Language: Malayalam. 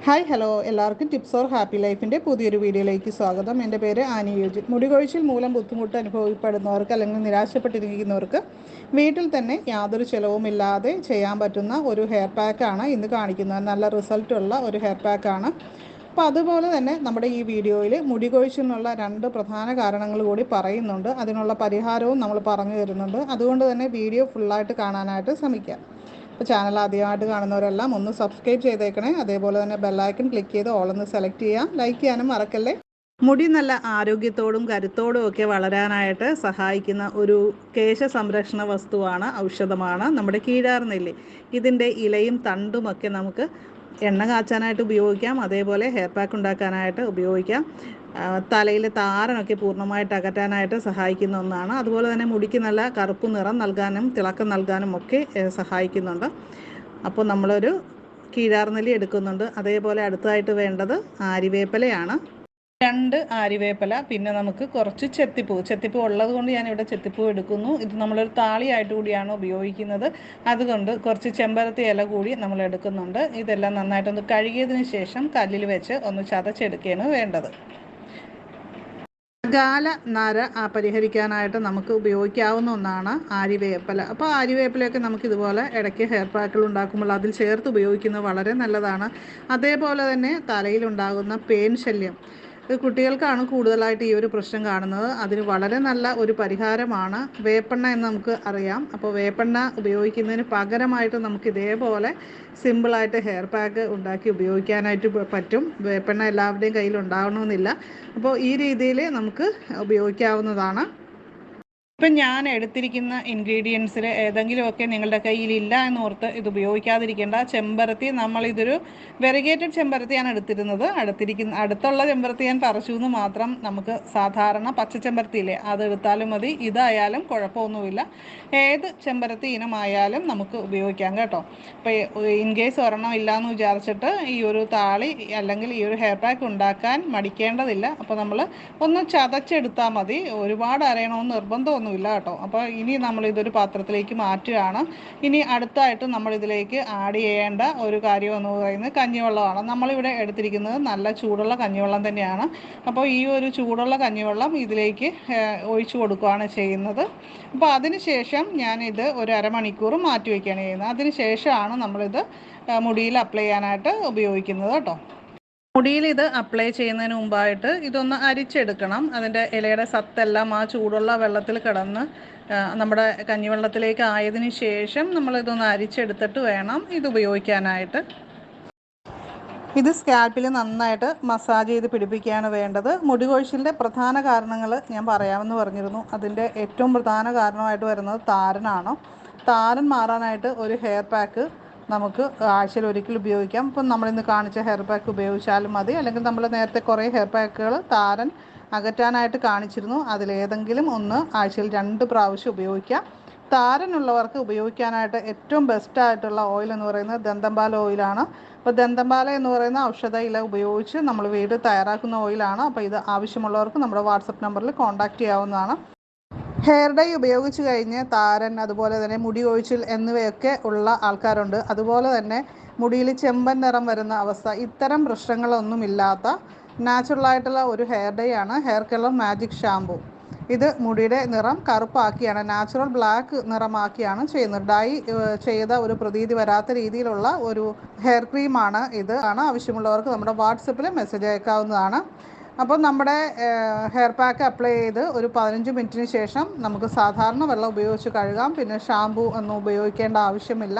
ഹായ് ഹലോ എല്ലാവർക്കും ടിപ്സ് ഓർ ഹാപ്പി ലൈഫിൻ്റെ പുതിയൊരു വീഡിയോയിലേക്ക് സ്വാഗതം. എൻ്റെ പേര് ആനി യോജി. മുടി കൊഴിച്ചിൽ മൂലം ബുദ്ധിമുട്ട് അനുഭവപ്പെടുന്നവർക്ക് അല്ലെങ്കിൽ നിരാശപ്പെട്ടിരിക്കുന്നവർക്ക് വീട്ടിൽ തന്നെ യാതൊരു ചിലവുമില്ലാതെ ചെയ്യാൻ പറ്റുന്ന ഒരു ഹെയർ പാക്കാണ് ഇന്ന് കാണിക്കുന്നത്. നല്ല റിസൾട്ടുള്ള ഒരു ഹെയർ പാക്കാണ്. അപ്പോൾ അതുപോലെ തന്നെ നമ്മുടെ ഈ വീഡിയോയിൽ മുടി കൊഴിച്ചിലിനുള്ള 2 പ്രധാന കാരണങ്ങൾ കൂടി പറയുന്നുണ്ട്. അതിനുള്ള പരിഹാരവും നമ്മൾ പറഞ്ഞു തരുന്നുണ്ട്. അതുകൊണ്ട് തന്നെ വീഡിയോ ഫുള്ളായിട്ട് കാണാനായിട്ട് ശ്രമിക്കാം. അപ്പോൾ ചാനൽ ആദ്യമായിട്ട് കാണുന്നവരെല്ലാം ഒന്ന് സബ്സ്ക്രൈബ് ചെയ്തേക്കണേ. അതേപോലെ തന്നെ ബെല്ലൈക്കൺ ക്ലിക്ക് ചെയ്ത് ഓളൊന്ന് സെലക്ട് ചെയ്യാം. ലൈക്ക് ചെയ്യാനും മറക്കല്ലേ. മുടി നല്ല ആരോഗ്യത്തോടും കരുത്തോടും ഒക്കെ വളരാനായിട്ട് സഹായിക്കുന്ന ഒരു കേശ സംരക്ഷണ വസ്തുവാണ്, ഔഷധമാണ് നമ്മുടെ കീഴാർനെല്ലി. ഇതിൻ്റെ ഇലയും തണ്ടുമൊക്കെ നമുക്ക് എണ്ണ കാച്ചാനായിട്ട് ഉപയോഗിക്കാം. അതേപോലെ ഹെയർ പാക്ക് ഉണ്ടാക്കാനായിട്ട് ഉപയോഗിക്കാം. തലയിലെ താരനൊക്കെ പൂർണ്ണമായിട്ട് അകറ്റാനായിട്ട് സഹായിക്കുന്ന ഒന്നാണ്. അതുപോലെ തന്നെ മുടിക്ക് നല്ല കറുപ്പ് നിറം നൽകാനും തിളക്കം നൽകാനും ഒക്കെ സഹായിക്കുന്നുണ്ട്. അപ്പോൾ നമ്മളൊരു കീഴാർനെല്ലി എടുക്കുന്നുണ്ട്. അതേപോലെ അടുത്തതായിട്ട് വേണ്ടത് ആര്യവേപ്പിലയാണ്. 2 ആര്യവേപ്പില, പിന്നെ നമുക്ക് കുറച്ച് ചെത്തിപ്പൂ ഉള്ളത് കൊണ്ട് ഞാനിവിടെ ചെത്തിപ്പൂ എടുക്കുന്നു. ഇത് നമ്മളൊരു താളിയായിട്ട് കൂടിയാണ് ഉപയോഗിക്കുന്നത്. അതുകൊണ്ട് കുറച്ച് ചെമ്പരത്തി ഇല കൂടി നമ്മൾ എടുക്കുന്നുണ്ട്. ഇതെല്ലാം നന്നായിട്ടൊന്ന് കഴുകിയതിന് ശേഷം കല്ലിൽ വെച്ച് ഒന്ന് ചതച്ചെടുക്കുകയാണ് വേണ്ടത്. ഗാല നര പരിഹരിക്കാനായിട്ട് നമുക്ക് ഉപയോഗിക്കാവുന്ന ഒന്നാണ് ആര്യവേപ്പില. അപ്പോൾ ആര്യവേപ്പിലയൊക്കെ നമുക്ക് ഇതുപോലെ ഇടയ്ക്ക് ഹെയർ പാക്കുകൾ ഉണ്ടാക്കുമ്പോൾ അതിൽ ചേർത്ത് ഉപയോഗിക്കുന്നത് വളരെ നല്ലതാണ്. അതേപോലെ തന്നെ തലയിലുണ്ടാകുന്ന പേൻ ശല്യം, കുട്ടികൾക്കാണ് കൂടുതലായിട്ട് ഈ ഒരു പ്രശ്നം കാണുന്നത്. അതിന് വളരെ നല്ല ഒരു പരിഹാരമാണ് വേപ്പെണ്ണ എന്ന് നമുക്ക് അറിയാം. അപ്പോൾ വേപ്പെണ്ണ ഉപയോഗിക്കുന്നതിന് പകരമായിട്ട് നമുക്ക് ഇതേപോലെ സിമ്പിളായിട്ട് ഹെയർ പാക്ക് ഉണ്ടാക്കി ഉപയോഗിക്കാനായിട്ട് പറ്റും. വേപ്പെണ്ണ എല്ലാവരുടെയും കയ്യിൽ ഉണ്ടാവണമെന്നില്ല. അപ്പോൾ ഈ രീതിയിൽ നമുക്ക് ഉപയോഗിക്കാവുന്നതാണ്. ഇപ്പം ഞാൻ എടുത്തിരിക്കുന്ന ഇൻഗ്രീഡിയൻസിൽ ഏതെങ്കിലുമൊക്കെ നിങ്ങളുടെ കയ്യിലില്ല എന്നോർത്ത് ഇത് ഉപയോഗിക്കാതിരിക്കേണ്ട. ചെമ്പരത്തി, നമ്മളിതൊരു വെറിഗേറ്റഡ് ചെമ്പരത്തിയാണ് എടുത്തിരുന്നത്. അടുത്തുള്ള ചെമ്പരത്തി ഞാൻ പറിച്ചു എന്ന് മാത്രം. നമുക്ക് സാധാരണ പച്ച ചെമ്പരത്തിയില്ലേ, അതെടുത്താലും മതി. ഇതായാലും കുഴപ്പമൊന്നുമില്ല. ഏത് ചെമ്പരത്തി ഇനമായാലും നമുക്ക് ഉപയോഗിക്കാം കേട്ടോ. അപ്പോൾ ഇൻ കേസ് ഒരെണ്ണം ഇല്ലയെന്ന് വിചാരിച്ചിട്ട് ഈ ഒരു താളി അല്ലെങ്കിൽ ഈ ഒരു ഹെയർ പാക്ക് ഉണ്ടാക്കാൻ മടിക്കേണ്ടതില്ല. അപ്പോൾ നമ്മൾ ഒന്ന് ചതച്ചെടുത്താൽ മതി. ഒരുപാട് അരയണമെന്ന് നിർബന്ധമൊന്നുമില്ല കേട്ടോ. അപ്പോൾ ഇനി നമ്മളിതൊരു പാത്രത്തിലേക്ക് മാറ്റുകയാണ്. ഇനി അടുത്തായിട്ട് നമ്മളിതിലേക്ക് ആഡ് ചെയ്യേണ്ട ഒരു കാര്യം എന്ന് പറയുന്നത് കഞ്ഞിവെള്ളമാണ്. നമ്മളിവിടെ എടുത്തിരിക്കുന്നത് നല്ല ചൂടുള്ള കഞ്ഞിവെള്ളം തന്നെയാണ്. അപ്പോൾ ഈ ഒരു ചൂടുള്ള കഞ്ഞിവെള്ളം ഇതിലേക്ക് ഒഴിച്ചു കൊടുക്കുകയാണ് ചെയ്യുന്നത്. അപ്പോൾ അതിന് ശേഷം ഞാനിത് ഒരു അരമണിക്കൂർ മാറ്റി വയ്ക്കുകയാണ് ചെയ്യുന്നത്. അതിന് ശേഷമാണ് നമ്മളിത് മുടിയിൽ അപ്ലൈ ചെയ്യാനായിട്ട് ഉപയോഗിക്കുന്നത് കേട്ടോ. മുടിയിൽ ഇത് അപ്ലൈ ചെയ്യുന്നതിന് മുമ്പായിട്ട് ഇതൊന്ന് അരിച്ചെടുക്കണം. അതിൻ്റെ ഇലയുടെ സത്തെല്ലാം ആ ചൂടുള്ള വെള്ളത്തിൽ കിടന്ന് നമ്മുടെ കഞ്ഞിവെള്ളത്തിലേക്ക് ആയതിനു ശേഷം നമ്മളിതൊന്ന് അരിച്ചെടുത്തിട്ട് വേണം ഇത് ഉപയോഗിക്കാനായിട്ട്. ഇത് സ്കാൽപ്പിൽ നന്നായിട്ട് മസാജ് ചെയ്ത് പിടിപ്പിക്കുകയാണ് വേണ്ടത്. മുടി കൊഴിച്ചിലിൻ്റെ പ്രധാന കാരണങ്ങൾ ഞാൻ പറയാമെന്ന് പറഞ്ഞിരുന്നു. അതിൻ്റെ ഏറ്റവും പ്രധാന കാരണമായിട്ട് വരുന്നത് താരനാണ്. താരൻ മാറാനായിട്ട് ഒരു ഹെയർ പാക്ക് നമുക്ക് ആഴ്ചയിൽ ഒരിക്കൽ ഉപയോഗിക്കാം. ഇപ്പം നമ്മളിന്ന് കാണിച്ച ഹെയർ പാക്ക് ഉപയോഗിച്ചാലും മതി. അല്ലെങ്കിൽ നമ്മൾ നേരത്തെ കുറേ ഹെയർ പാക്കുകൾ താരൻ അകറ്റാനായിട്ട് കാണിച്ചിരുന്നു. അതിലേതെങ്കിലും ഒന്ന് ആഴ്ചയിൽ 2 പ്രാവശ്യം ഉപയോഗിക്കാം. താരനുള്ളവർക്ക് ഉപയോഗിക്കാനായിട്ട് ഏറ്റവും ബെസ്റ്റായിട്ടുള്ള ഓയിൽ എന്ന് പറയുന്നത് ദന്തംപാല ഓയിലാണ്. അപ്പോൾ ദന്തംപാല എന്ന് പറയുന്ന ഔഷധ ഇല ഉപയോഗിച്ച് നമ്മൾ വീട് തയ്യാറാക്കുന്ന ഓയിലാണ്. അപ്പോൾ ഇത് ആവശ്യമുള്ളവർക്ക് നമ്മുടെ വാട്സപ്പ് നമ്പറിൽ കോൺടാക്റ്റ് ചെയ്യാവുന്നതാണ്. ഹെയർ ഡൈ ഉപയോഗിച്ച് കഴിഞ്ഞ് താരൻ, അതുപോലെ തന്നെ മുടി കൊഴിച്ചിൽ എന്നിവയൊക്കെ ഉള്ള ആൾക്കാരുണ്ട്. അതുപോലെ തന്നെ മുടിയിൽ ചെമ്പൻ നിറം വരുന്ന അവസ്ഥ, ഇത്തരം പ്രശ്നങ്ങളൊന്നുമില്ലാത്ത നാച്ചുറലായിട്ടുള്ള ഒരു ഹെയർ ഡൈ ആണ് ഹെയർ കളർ മാജിക് ഷാംപൂ. ഇത് മുടിയുടെ നിറം കറുപ്പാക്കിയാണ്, നാച്ചുറൽ ബ്ലാക്ക് നിറമാക്കിയാണ് ചെയ്യുന്നത്. ഡൈ ചെയ്ത ഒരു പ്രതീതി വരാത്ത രീതിയിലുള്ള ഒരു ഹെയർ ക്രീമാണ് ഇത്. ആവശ്യമുള്ളവർക്ക് നമ്മുടെ വാട്സപ്പിൽ മെസ്സേജ് അയക്കാവുന്നതാണ്. അപ്പോൾ നമ്മുടെ ഹെയർ പാക്ക് അപ്ലൈ ചെയ്ത് ഒരു 15 മിനിറ്റിന് ശേഷം നമുക്ക് സാധാരണ വെള്ളം ഉപയോഗിച്ച് കഴുകാം. പിന്നെ ഷാംപൂ ഒന്നും ഉപയോഗിക്കേണ്ട ആവശ്യമില്ല.